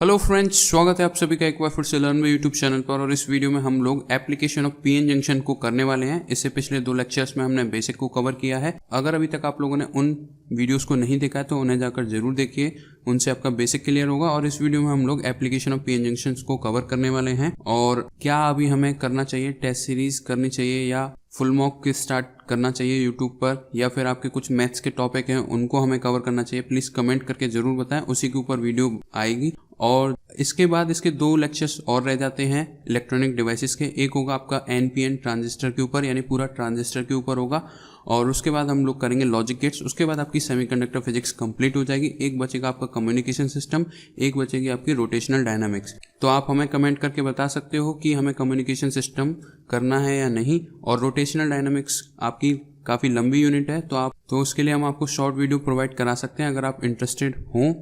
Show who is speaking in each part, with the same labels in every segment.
Speaker 1: Hello friends, स्वागत है आप सभी का एक बार फिर से लर्न में यूट्यूब चैनल पर। और इस वीडियो में हम लोग एप्लीकेशन ऑफ पीएन जंक्शन को करने वाले हैं। इससे पिछले 2 लेक्चर्स में हमने बेसिक को कवर किया है। अगर अभी तक आप लोगों ने उन वीडियोस को नहीं देखा है तो उन्हें जाकर जरूर देखिए, उनसे आपका बेसिक क्लियर होगा। और इस वीडियो में हम लोग एप्लीकेशन ऑफ पीएन जंक्शन को कवर करने वाले हैं। और क्या अभी हमें करना चाहिए, टेस्ट सीरीज करनी चाहिए या फुल मॉक की स्टार्ट करना चाहिए यूट्यूब पर, या फिर आपके कुछ मैथ्स के टॉपिक हैं उनको हमें कवर करना चाहिए, प्लीज कमेंट करके जरूर बताएं। उसी के ऊपर वीडियो आएगी। और इसके बाद इसके 2 लेक्चर्स और रह जाते हैं इलेक्ट्रॉनिक डिवाइसेस के। एक होगा आपका एनपीएन ट्रांजिस्टर के ऊपर, यानी पूरा ट्रांजिस्टर के ऊपर होगा। और उसके बाद हम लोग करेंगे लॉजिक गेट्स। उसके बाद आपकी सेमीकंडक्टर फिजिक्स कंप्लीट हो जाएगी। एक बचेगा आपका कम्युनिकेशन सिस्टम, एक बचेगी आपकी रोटेशनल डायनामिक्स। तो आप हमें कमेंट करके बता सकते हो कि हमें कम्युनिकेशन सिस्टम करना है या नहीं। और रोटेशनल डायनामिक्स आपकी काफ़ी लंबी यूनिट है, तो उसके लिए हम आपको शॉर्ट वीडियो प्रोवाइड करा सकते हैं अगर आप इंटरेस्टेड हों,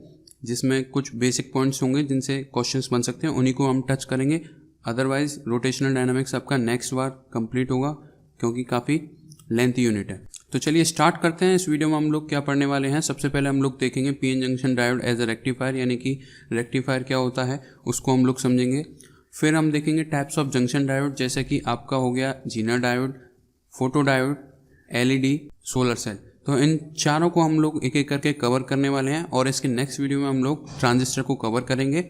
Speaker 1: जिसमें कुछ बेसिक पॉइंट्स होंगे जिनसे क्वेश्चंस बन सकते हैं, उन्हीं को हम टच करेंगे। अदरवाइज रोटेशनल डायनामिक्स आपका नेक्स्ट बार कंप्लीट होगा, क्योंकि काफ़ी लेंथी यूनिट है। तो चलिए स्टार्ट करते हैं। इस वीडियो में हम लोग क्या पढ़ने वाले हैं। सबसे पहले हम लोग देखेंगे PN junction diode as a rectifier, यानी कि रेक्टिफायर क्या होता है उसको हम लोग समझेंगे। फिर हम देखेंगे टाइप्स ऑफ जंक्शन डायोड, जैसे कि आपका हो गया zener diode, photo diode, LED, solar cell. तो इन चारों को हम लोग एक एक करके कवर करने वाले हैं। और इसके नेक्स्ट वीडियो में हम लोग ट्रांजिस्टर को कवर करेंगे।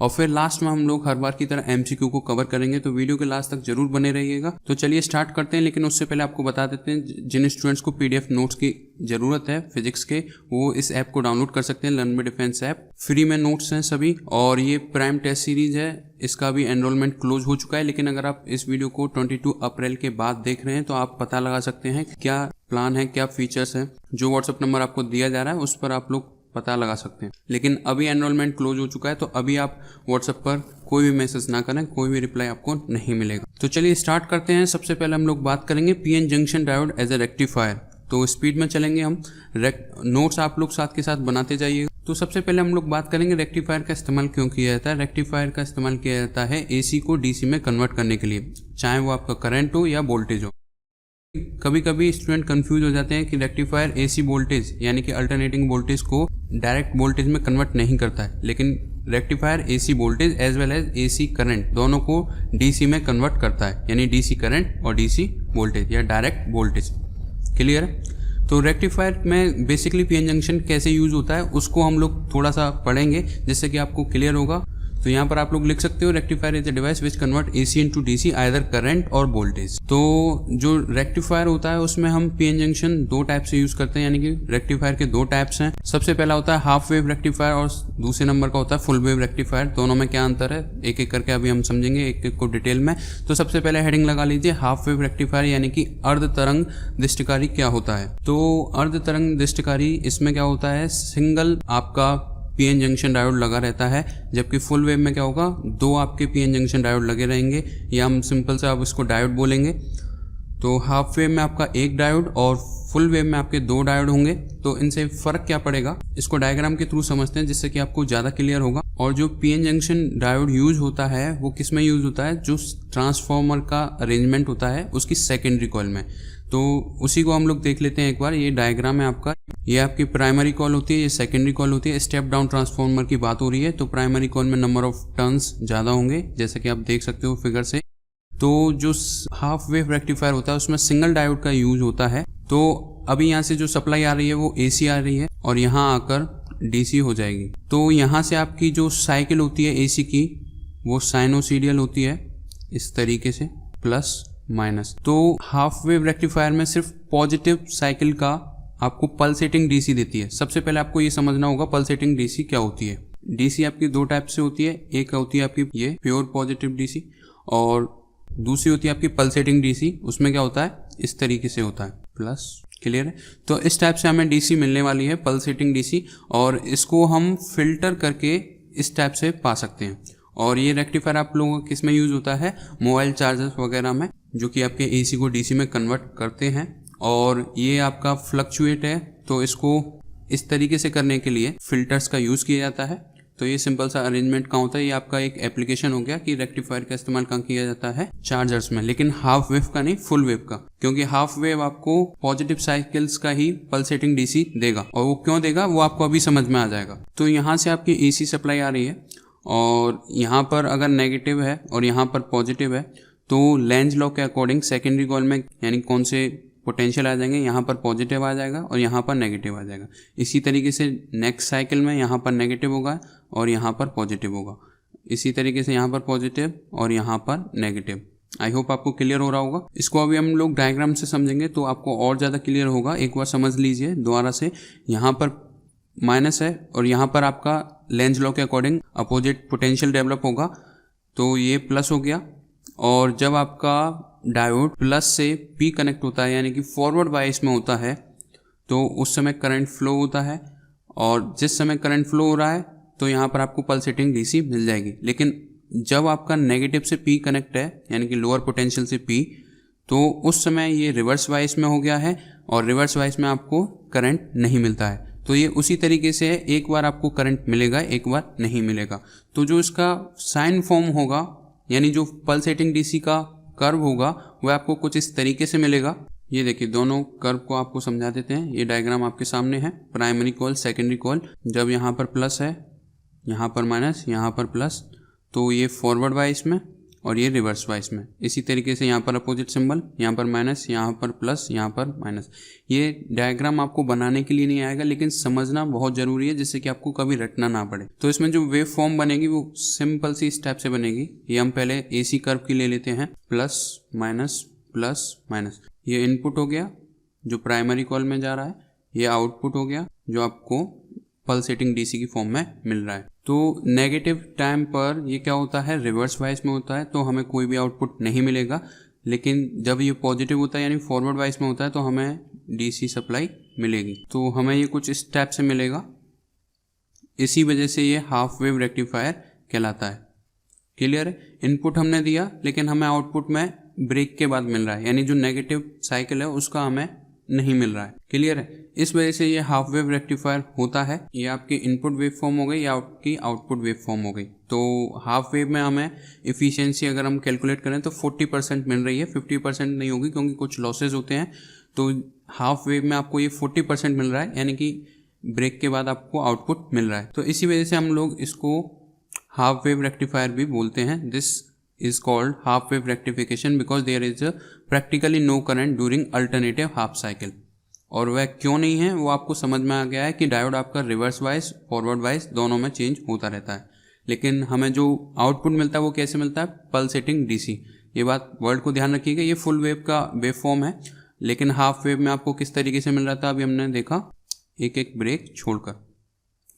Speaker 1: और फिर लास्ट में हम लोग हर बार की तरह एमसीक्यू को कवर करेंगे। तो वीडियो के लास्ट तक जरूर बने रहिएगा। तो चलिए स्टार्ट करते हैं। लेकिन उससे पहले आपको बता देते हैं, जिन स्टूडेंट्स को पीडीएफ नोट्स की ज़रूरत है फिजिक्स के, वो इस ऐप को डाउनलोड कर सकते हैं। लर्न में डिफेंस ऐप फ्री में नोट्स हैं सभी। और ये प्राइम टेस्ट सीरीज है, इसका भी एनरोलमेंट क्लोज हो चुका है। लेकिन अगर आप इस वीडियो को 22 अप्रैल के बाद देख रहे हैं तो आप पता लगा सकते हैं क्या प्लान है, क्या फीचर्स है। जो व्हाट्सएप नंबर आपको दिया जा रहा है उस पर आप लोग पता लगा सकते हैं। लेकिन अभी एनरोलमेंट क्लोज हो चुका है, तो अभी आप व्हाट्सएप पर कोई भी मैसेज ना करें, कोई भी रिप्लाई आपको नहीं मिलेगा। तो चलिए स्टार्ट करते हैं। सबसे पहले हम लोग बात करेंगे PN junction diode as a rectifier. तो स्पीड में चलेंगे हम, नोट्स आप लोग साथ के साथ बनाते जाइए। तो सबसे पहले हम लोग बात करेंगे रेक्टिफायर का इस्तेमाल क्यों किया जाता है। रेक्टिफायर का इस्तेमाल किया जाता है एसी को डीसी में कन्वर्ट करने के लिए, चाहे वो आपका करंट हो या वोल्टेज हो। कभी कभी स्टूडेंट कंफ्यूज हो जाते हैं कि रेक्टिफायर एसी वोल्टेज यानी कि अल्टरनेटिंग वोल्टेज को डायरेक्ट वोल्टेज में कन्वर्ट नहीं करता है, लेकिन rectifier AC voltage as well as AC current दोनों को डीसी में कन्वर्ट करता है, यानी डीसी करंट और डीसी वोल्टेज या डायरेक्ट वोल्टेज। क्लियर है। तो रेक्टिफायर में बेसिकली पीएन जंक्शन कैसे यूज होता है उसको हम लोग थोड़ा सा पढ़ेंगे, जिससे कि आपको क्लियर होगा। तो यहाँ पर आप लोग लिख सकते हो, rectifier is a device which convert AC into DC either current और वोल्टेज। तो जो रेक्टिफायर होता है उसमें हम पीएन जंक्शन 2 टाइप से यूज करते हैं, यानी कि रेक्टिफायर के 2 टाइप्स हैं। सबसे पहला होता है हाफ वेव रेक्टिफायर और दूसरे नंबर का होता है फुल वेव रेक्टिफायर। दोनों में क्या अंतर है एक एक करके अभी हम समझेंगे, एक एक को डिटेल में। तो सबसे पहले हेडिंग लगा लीजिए हाफ वेव रेक्टिफायर, यानी कि अर्ध तरंग दृष्टिकारी क्या होता है। तो अर्ध तरंग दृष्टिकारी इसमें क्या होता है, सिंगल आपका पीएन जंक्शन डायोड लगा रहता है, जबकि फुल वेव में क्या होगा, 2 आपके पीएन जंक्शन डायोड लगे रहेंगे, या हम सिंपल से आप इसको डायोड बोलेंगे। तो हाफ वेव में आपका 1 डायोड और फुल वेव में आपके 2 डायोड होंगे। तो इनसे फर्क क्या पड़ेगा, इसको डायग्राम के थ्रू समझते हैं, जिससे कि आपको ज़्यादा क्लियर होगा। और जो पीएन जंक्शन डायोड यूज होता है वो किस में यूज होता है, जो ट्रांसफॉर्मर का अरेंजमेंट होता है उसकी सेकेंडरी कॉइल में। तो उसी को हम लोग देख लेते हैं एक बार। ये डायग्राम है आपका, ये आपकी प्राइमरी कॉल होती है, ये सेकेंडरी कॉल होती है। स्टेप डाउन ट्रांसफॉर्मर की बात हो रही है, तो प्राइमरी कॉल में नंबर ऑफ टर्न्स ज़्यादा होंगे, जैसे कि आप देख सकते हो फिगर से। तो जो हाफ वेव रेक्टिफायर होता है उसमें सिंगल डायोड का यूज होता है। तो अभी यहाँ से जो सप्लाई आ रही है वो एसी आ रही है और यहाँ आकर डीसी हो जाएगी। तो यहाँ से आपकी जो साइकिल होती है एसी की वो साइनोसीडियल होती है, इस तरीके से प्लस माइनस। तो हाफ वेव रेक्टिफायर में सिर्फ पॉजिटिव साइकिल का आपको पल्सेटिंग डीसी देती है। सबसे पहले आपको ये समझना होगा पल्सेटिंग डीसी क्या होती है। डीसी आपकी 2 टाइप से होती है, एक होती है आपकी ये प्योर पॉजिटिव डीसी और दूसरी होती है आपकी पल्सेटिंग डीसी। उसमें क्या होता है, इस तरीके से होता है प्लस। क्लियर है। तो इस टाइप से हमें डीसी मिलने वाली है, पल्सेटिंग डीसी, और इसको हम फिल्टर करके इस टाइप से पा सकते हैं। और ये रेक्टिफायर आप लोगों को किस में यूज होता है, मोबाइल चार्जर्स वगैरह में, जो कि आपके एसी को डीसी में कन्वर्ट करते हैं। और ये आपका फ्लक्चुएट है, तो इसको इस तरीके से करने के लिए फिल्टर्स का यूज किया जाता है। तो ये सिंपल सा अरेंजमेंट कहाँ होता है, ये आपका एक एप्लीकेशन हो गया कि रेक्टिफायर का इस्तेमाल कहाँ किया जाता है, चार्जर्स में। लेकिन हाफ वेव का नहीं, फुल वेव का, क्योंकि हाफ वेव आपको पॉजिटिव साइकिल्स का ही पल्सेटिंग डीसी देगा। और वो क्यों देगा वो आपको अभी समझ में आ जाएगा। तो यहाँ से आपकी एसी सप्लाई आ रही है और यहाँ पर अगर नेगेटिव है और यहाँ पर पॉजिटिव है तो लेंज लॉ के अकॉर्डिंग सेकेंडरी कॉइल में यानी कौन से पोटेंशियल आ जाएंगे, यहाँ पर पॉजिटिव आ जाएगा और यहाँ पर नेगेटिव आ जाएगा। इसी तरीके से नेक्स्ट साइकिल में यहाँ पर नेगेटिव होगा और यहाँ पर पॉजिटिव होगा। इसी तरीके से यहाँ पर पॉजिटिव और यहाँ पर नेगेटिव। आई होप आपको क्लियर हो रहा होगा। इसको अभी हम लोग डायग्राम से समझेंगे तो आपको और ज़्यादा क्लियर होगा। एक बार समझ लीजिए दोबारा से। यहाँ पर माइनस है और यहाँ पर आपका लेंज लॉ के अकॉर्डिंग अपोजिट पोटेंशियल डेवलप होगा, तो ये प्लस हो गया। और जब आपका डायोड प्लस से पी कनेक्ट होता है यानी कि फॉरवर्ड बायस में होता है तो उस समय करंट फ्लो होता है, और जिस समय करंट फ्लो हो रहा है तो यहाँ पर आपको पल्सेटिंग डीसी मिल जाएगी। लेकिन जब आपका नेगेटिव से पी कनेक्ट है यानी कि लोअर पोटेंशियल से पी, तो उस समय ये रिवर्स वाइस में हो गया है और रिवर्स वाइस में आपको करंट नहीं मिलता है। तो ये उसी तरीके से है, एक बार आपको करंट मिलेगा, एक बार नहीं मिलेगा। तो जो इसका साइन फॉर्म होगा यानी जो पल्सेटिंग डीसी का कर्व होगा वह आपको कुछ इस तरीके से मिलेगा। ये देखिए दोनों कर्व को आपको समझा देते हैं। ये डायग्राम आपके सामने है। प्राइमरी कॉइल, सेकेंडरी कॉइल, जब यहाँ पर प्लस है, यहाँ पर माइनस, यहाँ पर प्लस, तो ये फॉरवर्ड वाइस में और ये रिवर्स वाइस में। इसी तरीके से यहाँ पर अपोजिट सिंबल, यहाँ पर माइनस, यहाँ पर प्लस, यहाँ पर माइनस। ये डायग्राम आपको बनाने के लिए नहीं आएगा लेकिन समझना बहुत ज़रूरी है जिससे कि आपको कभी रटना ना पड़े। तो इसमें जो वेव फॉर्म बनेगी वो सिंपल सी स्टेप से बनेगी। ये हम पहले AC कर्व की ले लेते हैं, प्लस माइनस प्लस माइनस। ये इनपुट हो गया जो प्राइमरी कॉइल में जा रहा है, ये आउटपुट हो गया जो आपको पल्सेटिंग डीसी की फॉर्म में मिल रहा है। तो नेगेटिव टाइम पर ये क्या होता है, रिवर्स वाइस में होता है, तो हमें कोई भी आउटपुट नहीं मिलेगा। लेकिन जब ये पॉजिटिव होता है यानी फॉरवर्ड वाइस में होता है तो हमें डीसी सप्लाई मिलेगी। तो हमें ये कुछ स्टेप से मिलेगा। इसी वजह से ये हाफ वेव रेक्टिफायर कहलाता है। क्लियर है? इनपुट हमने दिया लेकिन हमें आउटपुट में ब्रेक के बाद मिल रहा है, यानी जो नेगेटिव साइकिल है उसका हमें नहीं मिल रहा है। क्लियर है? इस वजह से ये हाफ वेव रेक्टिफायर होता है। ये आपकी इनपुट वेव फॉर्म हो गई या आपकी आउटपुट वेव फॉर्म हो गई। तो हाफ वेव में हमें इफिशियंसी अगर हम कैलकुलेट करें तो 40% मिल रही है, 50% नहीं होगी क्योंकि कुछ लॉसेज होते हैं। तो हाफ वेव में आपको ये 40% मिल रहा है, यानी कि ब्रेक के बाद आपको आउटपुट मिल रहा है। तो इसी वजह से हम लोग इसको हाफ वेव रेक्टिफायर भी बोलते हैं। This is called half wave rectification because there is a practically no current during alternative half cycle। और वह क्यों नहीं है वो आपको समझ में आ गया है कि डायोड आपका रिवर्स वाइज, फॉरवर्ड वाइज दोनों में चेंज होता रहता है। लेकिन हमें जो आउटपुट मिलता है वो कैसे मिलता है, पल्सेटिंग डीसी। ये बात वर्ड को ध्यान रखिएगा। ये फुल वेव का वेव फॉर्म है, लेकिन हाफ वेव में आपको किस तरीके से मिल रहा था अभी हमने देखा, एक एक ब्रेक छोड़कर।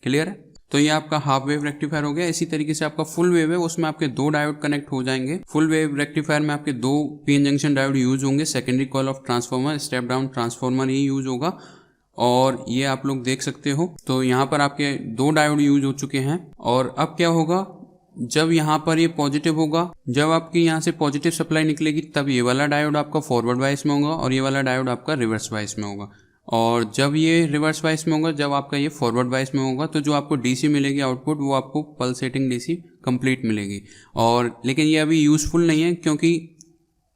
Speaker 1: क्लियर है? तो ये आपका हाफ वेव रेक्टिफायर हो गया। इसी तरीके से आपका फुल वेव है, उसमें आपके दो डायोड कनेक्ट हो जाएंगे। फुल वेव रेक्टिफायर में आपके दो पीएन जंक्शन डायोड यूज होंगे। Secondary coil of transformer, step down transformer he use होगा और ये आप लोग देख सकते हो। तो यहाँ पर आपके दो डायोड यूज हो चुके हैं। और अब क्या होगा, जब यहाँ पर ये पॉजिटिव होगा, जब आपकी यहाँ से पॉजिटिव सप्लाई निकलेगी तब ये वाला डायोड आपका फॉरवर्ड वाइस में होगा और ये वाला डायोड आपका रिवर्स वाइस में होगा। और जब ये रिवर्स वाइस में होगा, जब आपका ये फॉरवर्ड वाइस में होगा, तो जो आपको डीसी मिलेगी आउटपुट वो आपको पल्सेटिंग डीसी कंप्लीट मिलेगी। और लेकिन ये अभी यूज़फुल नहीं है क्योंकि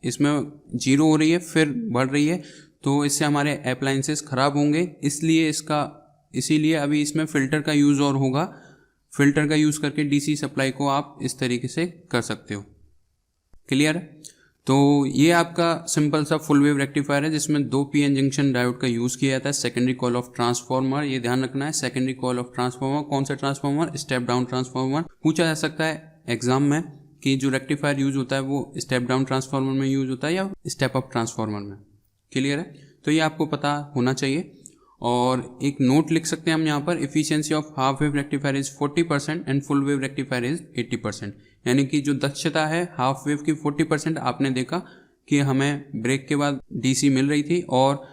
Speaker 1: इसमें जीरो हो रही है फिर बढ़ रही है, तो इससे हमारे अप्लायंसेस ख़राब होंगे। इसीलिए अभी इसमें फ़िल्टर का यूज़ और होगा। फ़िल्टर का यूज़ करके डीसी सप्लाई को आप इस तरीके से कर सकते हो। क्लियर है? तो ये आपका सिंपल सा फुल वेव रेक्टिफायर है जिसमें दो पीएन जंक्शन डायोड का यूज़ किया जाता है। सेकेंडरी कॉइल ऑफ ट्रांसफार्मर, ये ध्यान रखना है, सेकेंडरी कॉइल ऑफ ट्रांसफार्मर। कौन सा ट्रांसफार्मर? Step down transformer. पूछा जा सकता है एग्जाम में कि जो रेक्टिफायर यूज होता है वो स्टेप डाउन ट्रांसफार्मर में यूज होता है या स्टेप अप ट्रांसफार्मर में। क्लियर है? तो ये आपको पता होना चाहिए। और एक नोट लिख सकते हैं हम यहाँ पर, efficiency of half wave rectifier is 40% and full wave rectifier is 80%। यानी कि जो दक्षता है हाफ वेव की 40% आपने देखा कि हमें ब्रेक के बाद डीसी मिल रही थी, और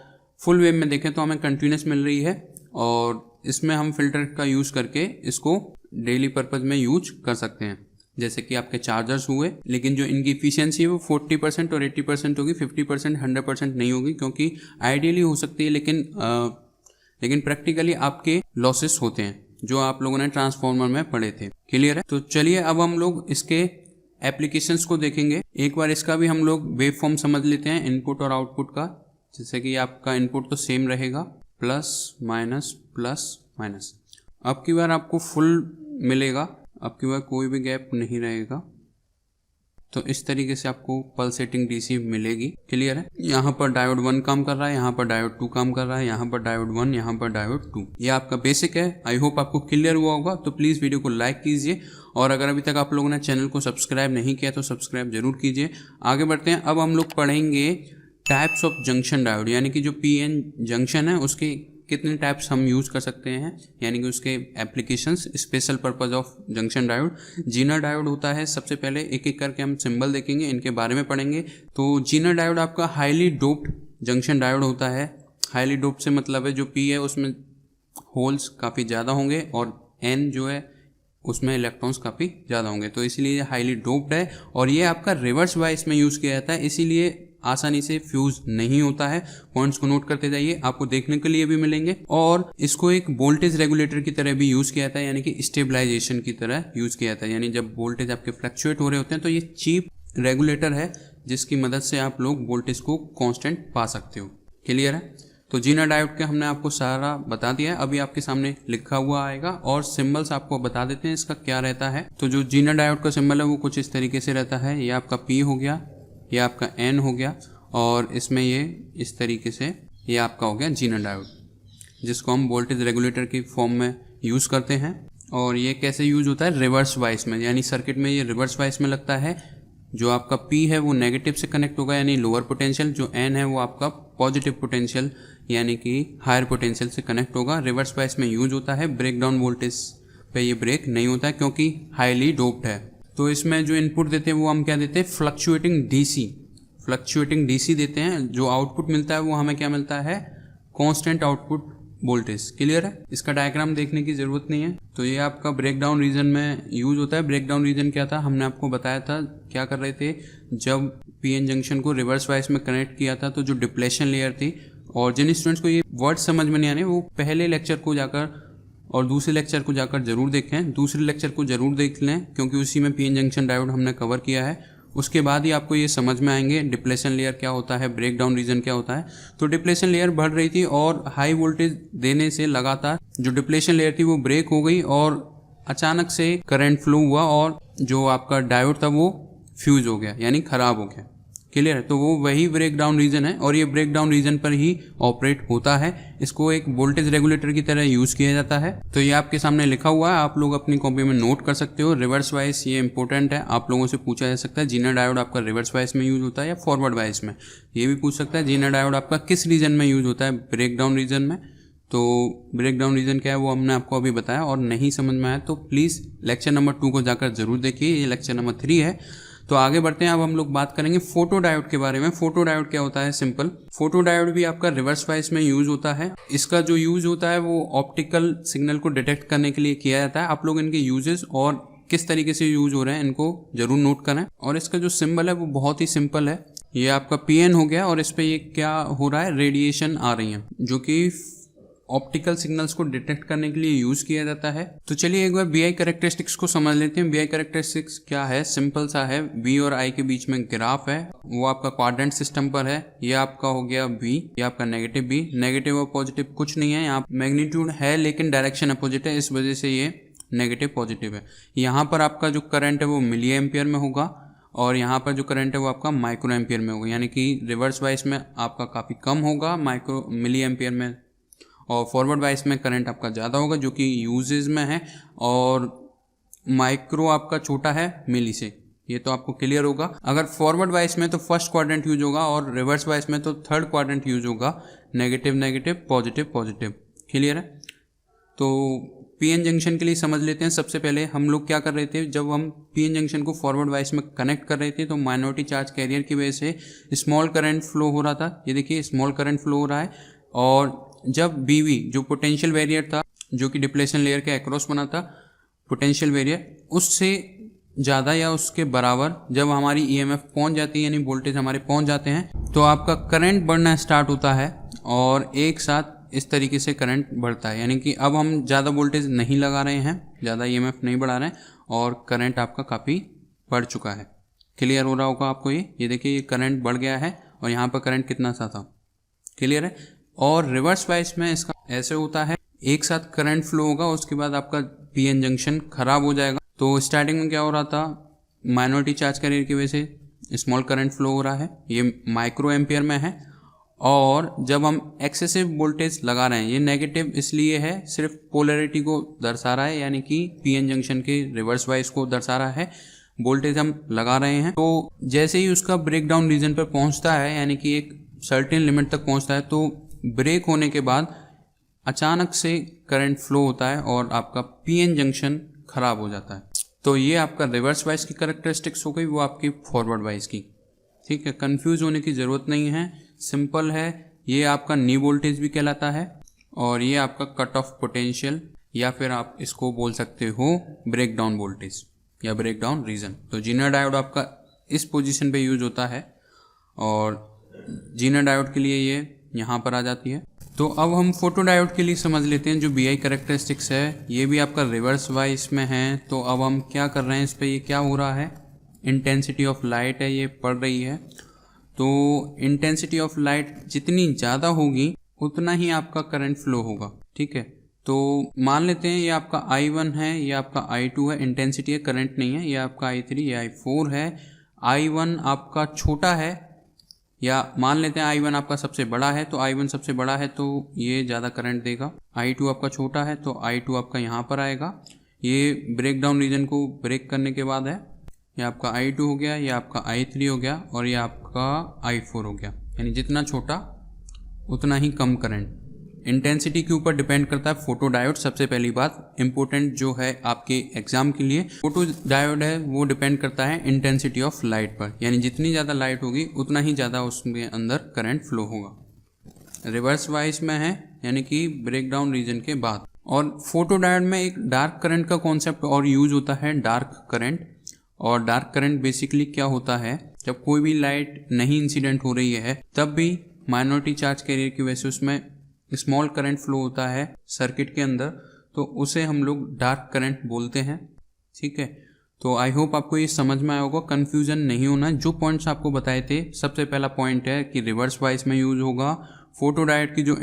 Speaker 1: फुल वेव में देखें तो हमें कंटिन्यूस मिल रही है। और इसमें हम फिल्टर का यूज़ करके इसको डेली पर्पज़ में यूज कर सकते हैं, जैसे कि आपके चार्जर्स हुए। लेकिन जो इनकी इफिशियंसी है वो 40% और 80% होगी, 50% 100% नहीं होगी, क्योंकि आइडियली हो सकती है लेकिन प्रैक्टिकली आपके लॉसेस होते हैं जो आप लोगों ने ट्रांसफार्मर में पढ़े थे। क्लियर है? तो चलिए अब हम लोग इसके एप्लीकेशंस को देखेंगे। एक बार इसका भी हम लोग वेव फॉर्म समझ लेते हैं, इनपुट और आउटपुट का। जैसे कि आपका इनपुट तो सेम रहेगा, प्लस माइनस प्लस माइनस। अब की बार आपको फुल मिलेगा आपके पास कोई भी गैप नहीं रहेगा। तो इस तरीके से आपको पल्सेटिंग डीसी मिलेगी। क्लियर है। यहाँ पर डायोड 1 काम कर रहा है, यहाँ पर डायोड 2 काम कर रहा है, यहाँ पर डायोड 1, यहाँ पर डायोड 2। ये आपका बेसिक है। आई होप आपको क्लियर हुआ होगा। तो प्लीज़ वीडियो को लाइक कीजिए और अगर अभी तक आप लोगों ने चैनल को सब्सक्राइब नहीं किया तो सब्सक्राइब जरूर कीजिए। आगे बढ़ते हैं। अब हम लोग पढ़ेंगे टाइप्स ऑफ जंक्शन डायोड, यानी कि जो पीएन जंक्शन है उसके कितने टाइप्स हम यूज़ कर सकते हैं, यानी कि उसके applications, special purpose of junction diode. Zener diode होता है। सबसे पहले एक एक करके हम सिंबल देखेंगे, इनके बारे में पढ़ेंगे। तो जीनर डायोड आपका हाईली डोप्ड जंक्शन डायोड होता है। हाईली डोप्ड से मतलब है जो पी है उसमें होल्स काफ़ी ज़्यादा होंगे और एन जो है उसमें इलेक्ट्रॉन्स काफ़ी ज़्यादा होंगे, तो इसीलिए ये हाईली डोप्ड है। और ये आपका रिवर्स वाइस में यूज़ किया जाता है, इसीलिए आसानी से फ्यूज नहीं होता है। पॉइंट्स को नोट करते जाइए, आपको देखने के लिए भी मिलेंगे। और इसको एक वोल्टेज रेगुलेटर की तरह भी यूज़ किया जाता है, यानी कि स्टेबलाइजेशन की तरह यूज़ किया जाता है। यानी जब वोल्टेज आपके फ्लक्चुएट हो रहे होते हैं तो ये चीप रेगुलेटर है जिसकी मदद से आप लोग वोल्टेज को कांस्टेंट पा सकते हो। क्लियर है। तो जीनर डायोड के हमने आपको सारा बता दिया है। अभी आपके सामने लिखा हुआ आएगा और सिंबल्स आपको बता देते हैं इसका क्या रहता है। तो जो जीनर डायोड का सिंबल है वो कुछ इस तरीके से रहता है। ये आपका पी हो गया, ये आपका एन हो गया और इसमें ये इस तरीके से ये आपका हो गया जीनर डायोड, जिसको हम वोल्टेज रेगुलेटर की फॉर्म में यूज़ करते हैं। और ये कैसे यूज होता है, रिवर्स वाइस में, यानी सर्किट में ये रिवर्स वाइस में लगता है। जो आपका पी है वो नेगेटिव से कनेक्ट होगा यानी लोअर पोटेंशियल, जो एन है वो आपका पॉजिटिव पोटेंशियल यानी कि हायर पोटेंशियल से कनेक्ट होगा। रिवर्स वाइस में यूज होता है। ब्रेक डाउन वोल्टेज पे ये ब्रेक नहीं होता है क्योंकि हाईली डोप्ड है। तो इसमें जो इनपुट देते हैं वो हम क्या देते हैं, फ्लक्चुएटिंग डीसी देते हैं। जो आउटपुट मिलता है वो हमें क्या मिलता है, कांस्टेंट आउटपुट वोल्टेज। क्लियर है। इसका डायग्राम देखने की जरूरत नहीं है। तो ये आपका ब्रेकडाउन रीजन में यूज होता है। ब्रेकडाउन रीजन क्या था, हमने आपको बताया था क्या कर रहे थे, जब पीएन जंक्शन को रिवर्स वाइस में कनेक्ट किया था तो जो डिप्लेशन लेयर थी, और जिन स्टूडेंट्स को ये वर्ड समझ में नहीं आने वो पहले लेक्चर को जाकर और दूसरे लेक्चर को जाकर जरूर देखें। दूसरे लेक्चर को जरूर देख लें क्योंकि उसी में पीएन जंक्शन डायोड हमने कवर किया है। उसके बाद ही आपको ये समझ में आएंगे डिप्लेशन लेयर क्या होता है, ब्रेकडाउन रीजन क्या होता है। तो डिप्लेशन लेयर बढ़ रही थी और हाई वोल्टेज देने से लगातार जो डिप्लेशन लेयर थी वो ब्रेक हो गई और अचानक से करंट फ्लो हुआ और जो आपका डायोड था वो फ्यूज हो गया यानी खराब हो गया। क्लियर है। तो वो वही ब्रेकडाउन रीजन है और ये ब्रेकडाउन रीजन पर ही ऑपरेट होता है। इसको एक वोल्टेज रेगुलेटर की तरह यूज किया जाता है। तो ये आपके सामने लिखा हुआ है, आप लोग अपनी कॉपी में नोट कर सकते हो। रिवर्स वाइस ये इंपॉर्टेंट है, आप लोगों से पूछा जा सकता है जीनर डायोड आपका रिवर्स वाइस में यूज होता है या फॉरवर्ड वाइस में। ये भी पूछ सकता है जीनर डायोड आपका किस रीजन में यूज होता है, ब्रेकडाउन रीजन में। तो ब्रेकडाउन रीजन क्या है वो हमने आपको अभी बताया, और नहीं समझ में आया तो प्लीज़ लेक्चर नंबर 2 को जाकर जरूर देखिए। ये लेक्चर नंबर 3 है। तो आगे बढ़ते हैं। अब हम लोग बात करेंगे फोटो डायोड के बारे में। फोटो डायोड क्या होता है, सिंपल। फोटो डायोड भी आपका रिवर्स वाइस में यूज होता है। इसका जो यूज होता है वो ऑप्टिकल सिग्नल को डिटेक्ट करने के लिए किया जाता है। आप लोग इनके यूजेस और किस तरीके से यूज हो रहे हैं इनको जरूर नोट करें। और इसका जो सिंबल है वो बहुत ही सिंपल है। ये आपका पीएन हो गया और इस पे ये क्या हो रहा है, रेडिएशन आ रही है जो कि ऑप्टिकल सिग्नल्स को डिटेक्ट करने के लिए यूज किया जाता है। तो चलिए एक बार बीआई कैरेक्टरिस्टिक्स को समझ लेते हैं। बीआई कैरेक्टरिस्टिक्स क्या है, सिंपल सा है। बी और आई के बीच में ग्राफ है, वो आपका क्वाड्रेंट सिस्टम पर है। ये आपका हो गया बी, ये आपका नेगेटिव बी। नेगेटिव और पॉजिटिव कुछ नहीं है, यहाँ मैग्नीट्यूड है लेकिन डायरेक्शन अपोजिट है, इस वजह से ये नेगेटिव पॉजिटिव है। यहाँ पर आपका जो करंट है वो मिली एम्पियर में होगा और यहाँ पर जो करंट है वो आपका माइक्रो एम्पियर में होगा, यानी कि रिवर्स वाइस में आपका काफ़ी कम होगा मिली एम्पियर में, और फॉरवर्ड वाइस में करंट आपका ज़्यादा होगा जो कि यूजेज में है। और माइक्रो आपका छोटा है मिली से, ये तो आपको क्लियर होगा। अगर फॉरवर्ड वाइस में तो फर्स्ट क्वाड्रेंट यूज होगा और रिवर्स वाइस में तो थर्ड क्वाड्रेंट यूज होगा, negative negative positive positive. Clear है। तो पीएन जंक्शन के लिए समझ लेते हैं। सबसे पहले हम लोग क्या कर रहे थे, जब हम पीएन जंक्शन को फॉरवर्ड वाइस में कनेक्ट कर रहे थे तो माइनॉरिटी चार्ज कैरियर की वजह से स्मॉल करंट फ्लो हो रहा था। ये देखिए स्मॉल करंट फ्लो हो रहा है। और जब बीवी जो पोटेंशियल बैरियर था जो कि डिप्लेशन लेयर के अक्रॉस बना था, पोटेंशियल बैरियर उससे ज़्यादा या उसके बराबर जब हमारी ईएमएफ पहुंच जाती है यानी वोल्टेज हमारे पहुंच जाते हैं तो आपका करंट बढ़ना स्टार्ट होता है और एक साथ इस तरीके से करंट बढ़ता है। यानी कि अब हम ज़्यादा वोल्टेज नहीं लगा रहे हैं, ज़्यादा ईएमएफ नहीं बढ़ा रहे हैं और करंट आपका काफ़ी बढ़ चुका है। क्लियर हो रहा होगा आपको। ये देखिए ये करंट बढ़ गया है और यहाँ पर करंट कितना सा था। क्लियर है। और रिवर्स वाइस में इसका ऐसे होता है, एक साथ करंट फ्लो होगा उसके बाद आपका पीएन जंक्शन खराब हो जाएगा तो स्टार्टिंग में क्या हो रहा था, माइनॉरिटी चार्ज कैरियर की वजह से स्मॉल करंट फ्लो हो रहा है, ये माइक्रो एम्पियर में है। और जब हम एक्सेसिव वोल्टेज लगा रहे हैं, ये नेगेटिव इसलिए है, सिर्फ पोलैरिटी को दर्शा रहा है, यानी कि पीएन जंक्शन के रिवर्स वाइज को दर्शा रहा है। वोल्टेज हम लगा रहे हैं, तो जैसे ही उसका ब्रेकडाउन रीजन पर पहुंचता है, यानी कि एक सर्टेन लिमिट तक पहुंचता है, तो ब्रेक होने के बाद अचानक से करंट फ्लो होता है और आपका पीएन जंक्शन खराब हो जाता है। तो ये आपका रिवर्स वाइज की कैरेक्टरिस्टिक्स हो गई, वो आपकी फॉरवर्ड वाइज की। ठीक है, कंफ्यूज होने की ज़रूरत नहीं है, सिंपल है। ये आपका नी वोल्टेज भी कहलाता है और ये आपका कट ऑफ पोटेंशियल, या फिर आप इसको बोल सकते हो ब्रेकडाउन वोल्टेज या ब्रेकडाउन रीजन। तो जीनर डायोड आपका इस पोजीशन पे यूज होता है और जीनर डायोड के लिए ये यहाँ पर आ जाती है। तो अब हम फोटो डायोड के लिए समझ लेते हैं जो BI कैरेक्टरिस्टिक्स है, ये भी आपका रिवर्स वाइज में है। तो अब हम क्या कर रहे हैं, इस पर ये क्या हो रहा है, इंटेंसिटी ऑफ लाइट है, ये पड़ रही है। तो इंटेंसिटी ऑफ लाइट जितनी ज़्यादा होगी उतना ही आपका करंट फ्लो होगा। ठीक है, तो मान लेते हैं ये आपका I1 है, ये आपका I2 है, इंटेंसिटी है, करंट नहीं है। ये आपका I3, ये I4 है। I1 आपका छोटा है, या मान लेते हैं I1 आपका सबसे बड़ा है, तो I1 सबसे बड़ा है तो ये ज़्यादा करंट देगा। I2 आपका छोटा है तो I2 आपका यहाँ पर आएगा। ये ब्रेक डाउन रीजन को ब्रेक करने के बाद है, ये आपका I2 हो गया, ये आपका I3 हो गया और ये आपका I4 हो गया। यानी जितना छोटा उतना ही कम करंट। इंटेंसिटी के ऊपर डिपेंड करता है फोटो डायोड। सबसे पहली बात इंपॉर्टेंट जो है आपके एग्जाम के लिए, फोटो डायोड है वो डिपेंड करता है इंटेंसिटी ऑफ लाइट पर, यानी जितनी ज़्यादा लाइट होगी उतना ही ज़्यादा उसके अंदर करंट फ्लो होगा। रिवर्स वाइज में है, यानी कि ब्रेक डाउन रीजन के बाद। और फोटो डायोड में एक डार्क करंट का कॉन्सेप्ट और यूज होता है, डार्क करंट। और डार्क करंट बेसिकली क्या होता है, जब कोई भी लाइट नहीं इंसिडेंट हो रही है तब भी माइनॉरिटी चार्ज कैरियर की वजह से उसमें स्मॉल करंट फ्लो होता है सर्किट के अंदर, तो उसे हम लोग डार्क करंट बोलते हैं। ठीक है, तो आई होप आपको ये समझ में आया होगा, कन्फ्यूजन नहीं होना। जो पॉइंट्स आपको बताए थे, सबसे पहला पॉइंट है कि रिवर्स वाइज में यूज होगा। फोटो डायोड की जो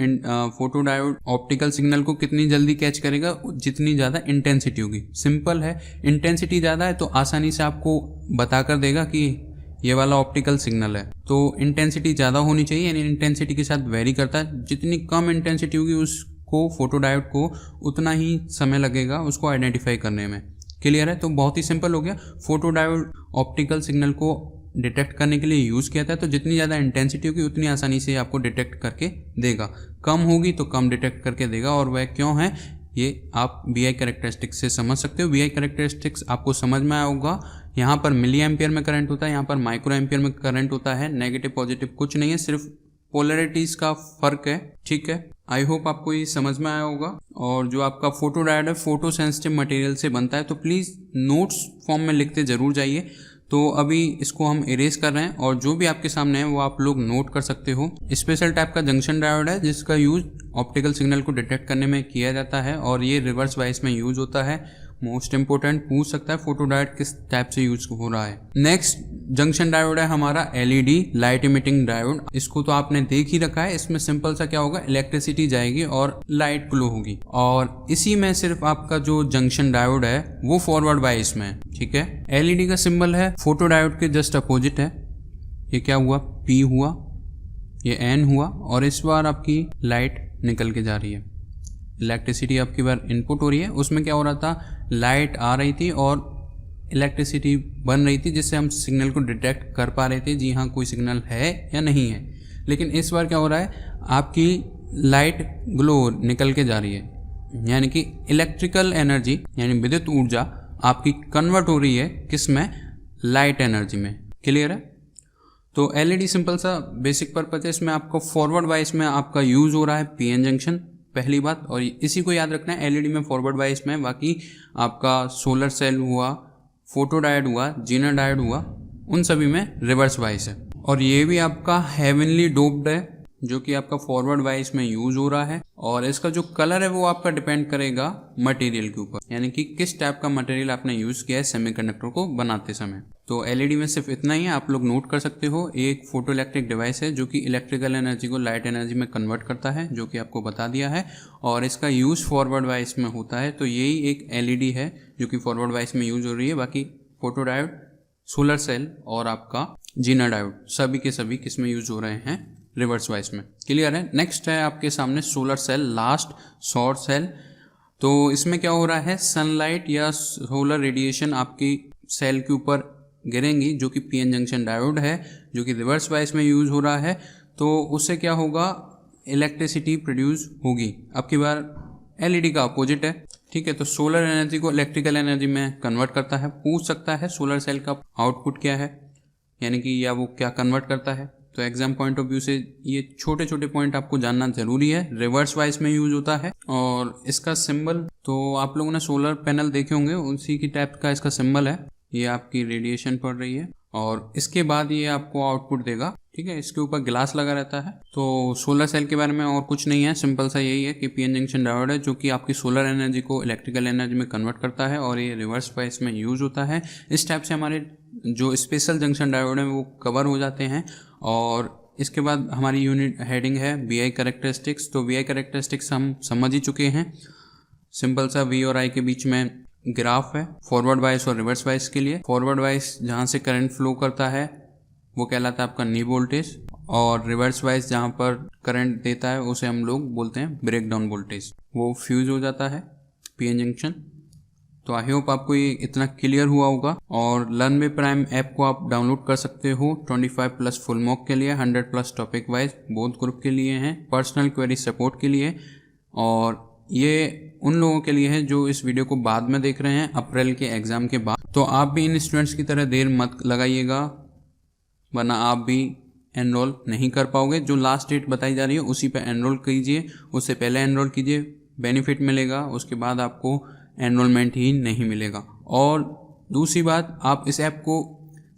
Speaker 1: फोटो डायोड ऑप्टिकल सिग्नल को कितनी जल्दी कैच करेगा, जितनी ज़्यादा इंटेंसिटी होगी। सिंपल है, इंटेंसिटी ज़्यादा है तो आसानी से आपको बता कर देगा कि ये वाला ऑप्टिकल सिग्नल है। तो इंटेंसिटी ज़्यादा होनी चाहिए, यानी इंटेंसिटी के साथ वेरी करता है। जितनी कम इंटेंसिटी होगी उसको, फोटो डायोड को उतना ही समय लगेगा उसको आइडेंटिफाई करने में। क्लियर है, तो बहुत ही सिंपल हो गया। फोटो डायोड ऑप्टिकल सिग्नल को डिटेक्ट करने के लिए यूज़ किया था, तो जितनी ज़्यादा इंटेंसिटी होगी उतनी आसानी से आपको डिटेक्ट करके देगा। कम होगी तो कम डिटेक्ट करके देगा, और वह क्यों है ये आप BI कैरेक्टरिस्टिक्स से समझ सकते हो। BI कैरेक्टरिस्टिक्स आपको समझ में आया होगा। यहाँ पर मिली एम्पियर में करंट होता है, यहाँ पर माइक्रो एम्पियर में करंट होता है। नेगेटिव पॉजिटिव कुछ नहीं है, सिर्फ पोलैरिटीज़ का फ़र्क है। ठीक है, आई होप आपको ये समझ में आया होगा। और जो आपका फोटो डायोड है फोटो सेंसिटिव मटेरियल से बनता है, तो प्लीज़ नोट्स फॉर्म में लिखते ज़रूर जाइए। तो अभी इसको हम इरेज कर रहे हैं, और जो भी आपके सामने है वो आप लोग नोट कर सकते हो। स्पेशल टाइप का जंक्शन डायोड है जिसका यूज ऑप्टिकल सिग्नल को डिटेक्ट करने में किया जाता है, और ये रिवर्स वाइज में यूज होता है। मोस्ट इंपोर्टेंट पूछ सकता है फोटो डायोड किस टाइप से यूज हो रहा है। नेक्स्ट जंक्शन डायोड है हमारा LED लाइट इमिटिंग डायोड। इसको तो आपने देख ही रखा है। इसमें सिंपल सा क्या होगा, इलेक्ट्रिसिटी जाएगी और लाइट ग्लो होगी, और इसी में सिर्फ आपका जो जंक्शन डायोड है वो फॉरवर्ड वाइज में है। ठीक है, LED का सिंबल है फोटो डायोड के जस्ट अपोजिट है। ये क्या हुआ, P हुआ, ये N हुआ, और इस बार आपकी लाइट निकल के जा रही है। इलेक्ट्रिसिटी आपकी बार इनपुट हो रही है। उसमें क्या हो रहा था, लाइट आ रही थी और इलेक्ट्रिसिटी बन रही थी, जिससे हम सिग्नल को डिटेक्ट कर पा रहे थे, जी हाँ कोई सिग्नल है या नहीं है। लेकिन इस बार क्या हो रहा है, आपकी लाइट ग्लो निकल के जा रही है, यानी कि इलेक्ट्रिकल एनर्जी यानी विद्युत ऊर्जा आपकी कन्वर्ट हो रही है किस में, लाइट एनर्जी में। क्लियर है, तो LED सिंपल सा बेसिक पर्पज है। इसमें आपको फॉरवर्ड वाइज में आपका यूज हो रहा है PN जंक्शन, पहली बात, और इसी को याद रखना है। LED में फॉरवर्ड वाइज में, बाकी आपका सोलर सेल हुआ, फोटो डायोड हुआ, जीनर डायोड हुआ, उन सभी में रिवर्स वाइज है। और ये भी आपका हेवनली डोप्ड है, जो कि आपका फॉरवर्ड वाइज में यूज हो रहा है, और इसका जो कलर है वो आपका डिपेंड करेगा मटेरियल के ऊपर, यानी कि किस टाइप का मटेरियल आपने यूज किया है सेमीकंडक्टर को बनाते समय। तो एलईडी में सिर्फ इतना ही है, आप लोग नोट कर सकते हो। एक फोटो इलेक्ट्रिक डिवाइस है जो कि इलेक्ट्रिकल एनर्जी को लाइट एनर्जी में कन्वर्ट करता है, जो कि आपको बता दिया है, और इसका यूज फॉरवर्ड वाइज में होता है। तो यही एक एलईडी है जो कि फॉरवर्ड वाइज में यूज हो रही है। बाकी फोटो डायोड, सोलर सेल और आपका जीना डायोड सभी के सभी किस में यूज हो रहे हैं, रिवर्स वाइज में। क्लियर है। नेक्स्ट है आपके सामने solar cell, last short cell. तो इसमें क्या हो रहा है, सनलाइट या सोलर रेडिएशन आपकी सेल के ऊपर गिरेंगी, जो कि पीएन जंक्शन डायोड है जो कि रिवर्स वाइज में यूज हो रहा है। तो उससे क्या होगा, इलेक्ट्रिसिटी प्रोड्यूस होगी। अब की बार एलईडी का अपोजिट है, ठीक है। तो सोलर एनर्जी को इलेक्ट्रिकल एनर्जी में कन्वर्ट करता है। पूछ सकता है सोलर सेल का आउटपुट क्या है, यानी कि या वो क्या कन्वर्ट करता है। तो एग्जाम पॉइंट ऑफ व्यू से ये छोटे छोटे पॉइंट आपको जानना जरूरी है। रिवर्स वाइज में यूज होता है, और इसका सिंबल तो आप लोगों ने सोलर पैनल देखे होंगे, उसी की टाइप का इसका सिंबल है। ये आपकी रेडिएशन पड़ रही है, और इसके बाद ये आपको आउटपुट देगा, ठीक है। इसके ऊपर ग्लास लगा रहता है। तो सोलर सेल के बारे में और कुछ नहीं है, सिंपल सा यही है कि पीएन जंक्शन डायोड है जो कि आपकी सोलर एनर्जी को इलेक्ट्रिकल एनर्जी में कन्वर्ट करता है, और ये रिवर्स वाइज में यूज होता है। इस टाइप से हमारे जो स्पेशल जंक्शन डायोड है वो कवर हो जाते हैं। और इसके बाद हमारी यूनिट हेडिंग है वीआई कैरेक्टरिस्टिक्स। तो वीआई कैरेक्टरिस्टिक्स हम समझ ही चुके हैं। सिंपल सा वी और आई के बीच में ग्राफ है, फॉरवर्ड वाइज और रिवर्स वाइज के लिए। फॉरवर्ड वाइज जहाँ से करंट फ्लो करता है वो कहलाता है आपका नी वोल्टेज, और रिवर्स वाइज जहाँ पर करंट देता है उसे हम लोग बोलते हैं ब्रेक डाउन वोल्टेज। वो फ्यूज हो जाता है पीएन जंक्शन। तो आई होप आपको ये इतना क्लियर हुआ होगा। और लर्न विद प्राइम ऐप को आप डाउनलोड कर सकते हो 25+ फुल मॉक के लिए, 100+ टॉपिक वाइज बोथ ग्रुप के लिए हैं, पर्सनल क्वेरी सपोर्ट के लिए। और ये उन लोगों के लिए है जो इस वीडियो को बाद में देख रहे हैं, अप्रैल के एग्जाम के बाद। तो आप भी इन स्टूडेंट्स की तरह देर मत लगाइएगा, वरना आप भी एनरोल नहीं कर पाओगे। जो लास्ट डेट बताई जा रही है उसी पे एनरोल कीजिए, उससे पहले एनरोल कीजिए, बेनिफिट मिलेगा। उसके बाद आपको एनरोलमेंट ही नहीं मिलेगा। और दूसरी बात, आप इस ऐप को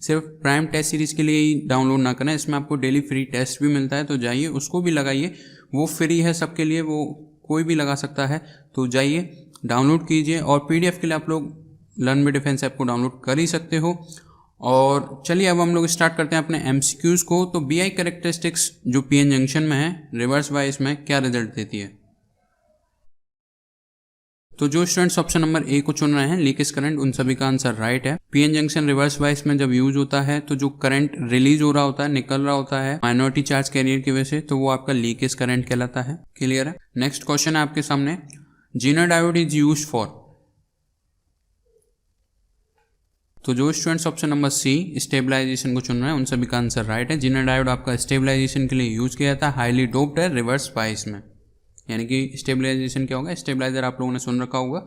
Speaker 1: सिर्फ प्राइम टेस्ट सीरीज के लिए ही डाउनलोड ना करें, इसमें आपको डेली फ्री टेस्ट भी मिलता है। तो जाइए उसको भी लगाइए, वो फ्री है सबके लिए, वो कोई भी लगा सकता है। तो जाइए डाउनलोड कीजिए। और पीडीएफ के लिए आप लोग लर्न विद डिफेंस ऐप को डाउनलोड कर ही सकते हो। और चलिए अब हम लोग स्टार्ट करते हैं अपने एमसीक्यूज को। तो बीआई कैरेक्टरिस्टिक्स जो पीएन जंक्शन में है, रिवर्स वाइज में क्या रिजल्ट देती है। तो जो स्टूडेंट्स ऑप्शन नंबर ए को चुन रहे हैं, लीकेज करंट, उन सभी का आंसर राइट है। पीएन जंक्शन रिवर्स वाइज में जब यूज होता है तो जो करंट रिलीज हो रहा होता है, निकल रहा होता है माइनॉरिटी चार्ज कैरियर की वजह से, तो वो आपका लीकेज करंट कहलाता है। क्लियर है। नेक्स्ट क्वेश्चन है आपके सामने, zener diode is use for. तो जो students option number C stabilization को चुन रहे हैं, उन सभी का आंसर राइट है। जीना डायोड आपका स्टेबलाइजेशन के लिए यूज किया जाता है, हाईली डोप्ड है रिवर्स वाइज में। यानी कि स्टेबलाइजेशन क्या होगा, स्टेबलाइजर आप लोगों ने सुन रखा होगा।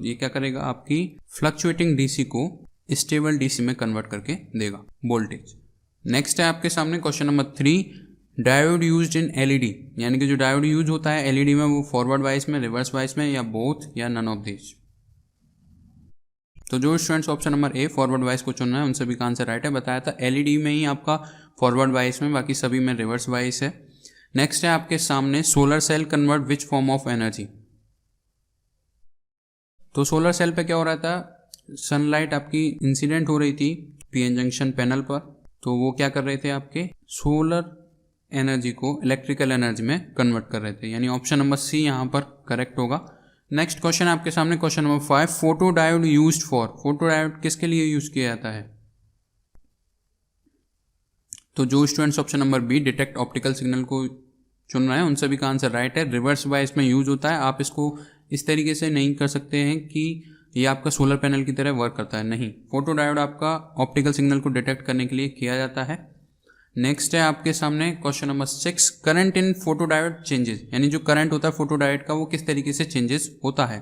Speaker 1: ये क्या करेगा, आपकी फ्लक्चुएटिंग डीसी को स्टेबल डीसी में कन्वर्ट करके देगा वोल्टेज। नेक्स्ट है आपके सामने question number 3, diode used in LED. यानी कि जो डायोड यूज होता है एलईडी में, वो फॉरवर्ड वाइज में, रिवर्स वाइज में, या बोथ, या नन ऑफ दिस। तो जो students option number A forward wise को चुन रहे हैं, उन सभी का आंसर राइट है। बताया था एलईडी में ही आपका फॉरवर्ड वाइज में, बाकी सभी में रिवर्स वाइज है। नेक्स्ट है आपके सामने, solar cell convert which form of energy. तो सोलर सेल पे क्या हो रहा था, सनलाइट आपकी इंसिडेंट हो रही थी पीएन जंक्शन पैनल पर, तो वो क्या कर रहे थे, आपके सोलर एनर्जी को इलेक्ट्रिकल एनर्जी में कन्वर्ट कर रहे थे। यानी ऑप्शन नंबर सी यहाँ पर करेक्ट होगा। नेक्स्ट क्वेश्चन आपके सामने question number 5, photo diode used for. Photo diode किसके लिए यूज किया जाता है। तो जो students option number B detect optical signal को चुन रहे हैं, उन सभी का आंसर राइट है। रिवर्स वाइज में यूज होता है। आप इसको इस तरीके से नहीं कर सकते हैं कि ये आपका सोलर पैनल की तरह वर्क करता है, नहीं। फोटो डायोड आपका ऑप्टिकल सिग्नल को डिटेक्ट करने के लिए किया जाता है। नेक्स्ट है आपके सामने question number 6, current in photo diode changes. यानी जो करंट होता है फोटो डायोड का, वो किस तरीके से चेंजेस होता है।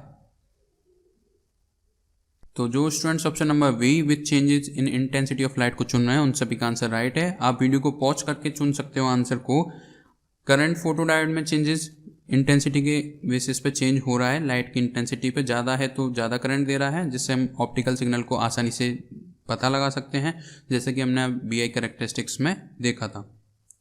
Speaker 1: तो जो students option number B with changes in intensity of light को चुन रहे हैं, उन सभी का आंसर राइट है। आप वीडियो को पॉज करके चुन सकते हो आंसर को। करंट फोटो डायोड में चेंजेस इंटेंसिटी के बेसिस पे चेंज हो रहा है। लाइट की इंटेंसिटी पे ज़्यादा है तो ज़्यादा करंट दे रहा है, जिससे हम ऑप्टिकल सिग्नल को आसानी से पता लगा सकते हैं, जैसे कि हमने बीआई कैरेक्टरिस्टिक्स में देखा था।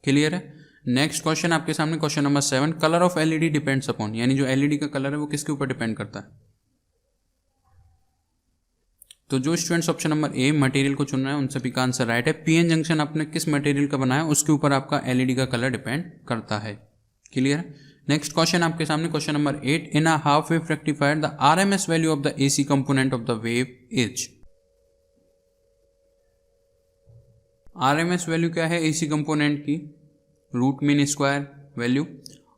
Speaker 1: क्लियर है। नेक्स्ट क्वेश्चन आपके सामने question number 7, colour of LED depends upon, यानी जो एलईडी का कलर है वो किसके ऊपर डिपेंड करता है। तो जो students option number a material को चुन रहे हैं उन सभी का आंसर राइट है। पीएन जंक्शन आपने किस मटेरियल का बनाया उसके ऊपर आपका एलईडी का कलर डिपेंड करता है। क्लियर है। नेक्स्ट क्वेश्चन आपके सामने question number 8, in a half wave rectifier the RMS value of the AC component of the wave is. RMS value क्या है एसी कंपोनेंट की, रूट मीन स्क्वायर वैल्यू,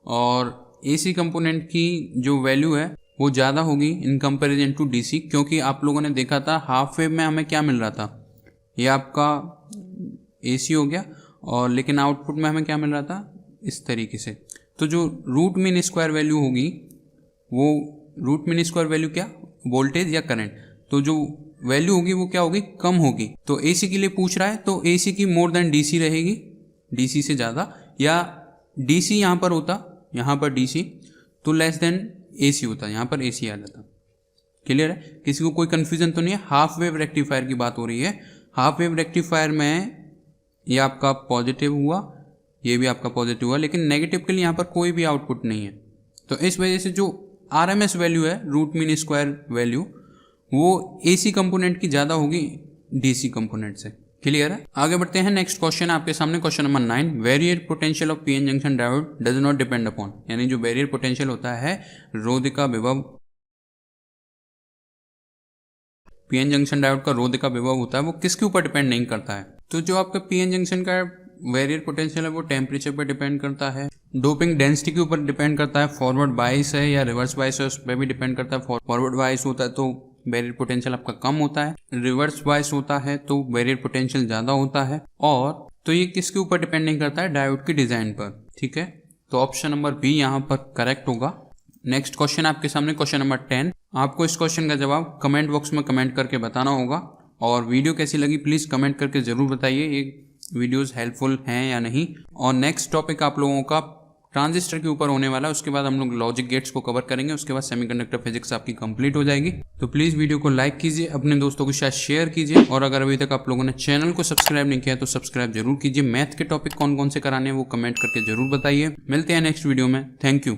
Speaker 1: और AC component की जो value है वो ज़्यादा होगी इन कंपैरिजन टू डीसी, क्योंकि आप लोगों ने देखा था हाफ वेव में हमें क्या मिल रहा था, ये आपका एसी हो गया, और लेकिन आउटपुट में हमें क्या मिल रहा था इस तरीके से। तो जो रूट मीन स्क्वायर वैल्यू होगी वो रूट मीन स्क्वायर वैल्यू क्या, वोल्टेज या करंट, तो जो वैल्यू होगी वो क्या होगी, कम होगी। तो एसी के लिए पूछ रहा है तो एसी की मोर देन डीसी रहेगी, डीसी से ज़्यादा, या डीसी यहाँ पर होता, यहाँ पर डीसी तो लेस देन एसी होता, यहाँ पर एसी आ जाता। क्लियर है, किसी को कोई कंफ्यूजन तो नहीं है। हाफ वेव रेक्टिफायर की बात हो रही है। हाफ वेव रेक्टिफायर में ये आपका पॉजिटिव हुआ, ये भी आपका पॉजिटिव हुआ, लेकिन नेगेटिव के लिए यहाँ पर कोई भी आउटपुट नहीं है। तो इस वजह से जो आरएमएस वैल्यू है रूट मीन स्क्वायर वैल्यू वो एसी कंपोनेंट की ज़्यादा होगी डीसी कंपोनेंट से। क्लियर है। आगे बढ़ते हैं। नेक्स्ट क्वेश्चन आपके सामने question number 9, barrier potential of PN junction diode does not depend upon, यानी जो बैरियर पोटेंशियल होता है रोधिका विभव, पीएन जंक्शन डायोड का रोधिका विभव होता है वो किसके ऊपर डिपेंड नहीं करता है। तो जो आपका पीएन जंक्शन का बैरियर पोटेंशियल है वो टेम्परेचर पर डिपेंड करता है, डोपिंग डेंसिटी के ऊपर डिपेंड करता है, फॉरवर्ड बाइस है या रिवर्स बाइस है उस पर भी डिपेंड करता है। फॉरवर्ड बाइस होता है तो बैरियर पोटेंशियल आपका कम होता है, रिवर्स बाइस होता है तो बैरियर पोटेंशियल ज़्यादा होता है, और तो ये किसके ऊपर डिपेंड नहीं करता है, डायोड की डिज़ाइन पर। ठीक है, तो ऑप्शन नंबर बी यहाँ पर करेक्ट होगा। नेक्स्ट क्वेश्चन आपके सामने क्वेश्चन नंबर 10, आपको इस क्वेश्चन का जवाब कमेंट बॉक्स में कमेंट करके बताना होगा, और वीडियो कैसी लगी प्लीज़ कमेंट करके ज़रूर बताइए ये वीडियोज़ हेल्पफुल हैं या नहीं। और नेक्स्ट टॉपिक आप लोगों का ट्रांजिस्टर के ऊपर होने वाला है, उसके बाद हम लोग लॉजिक गेट्स को कवर करेंगे, उसके बाद सेमीकंडक्टर फिजिक्स आपकी कंप्लीट हो जाएगी। तो प्लीज़ वीडियो को लाइक कीजिए, अपने दोस्तों के साथ शेयर कीजिए, और अगर अभी तक आप लोगों ने चैनल को सब्सक्राइब नहीं किया तो सब्सक्राइब जरूर कीजिए। मैथ के टॉपिक कौन कौन से कराने हैं वो कमेंट करके जरूर बताइए। मिलते हैं नेक्स्ट वीडियो में। Thank you.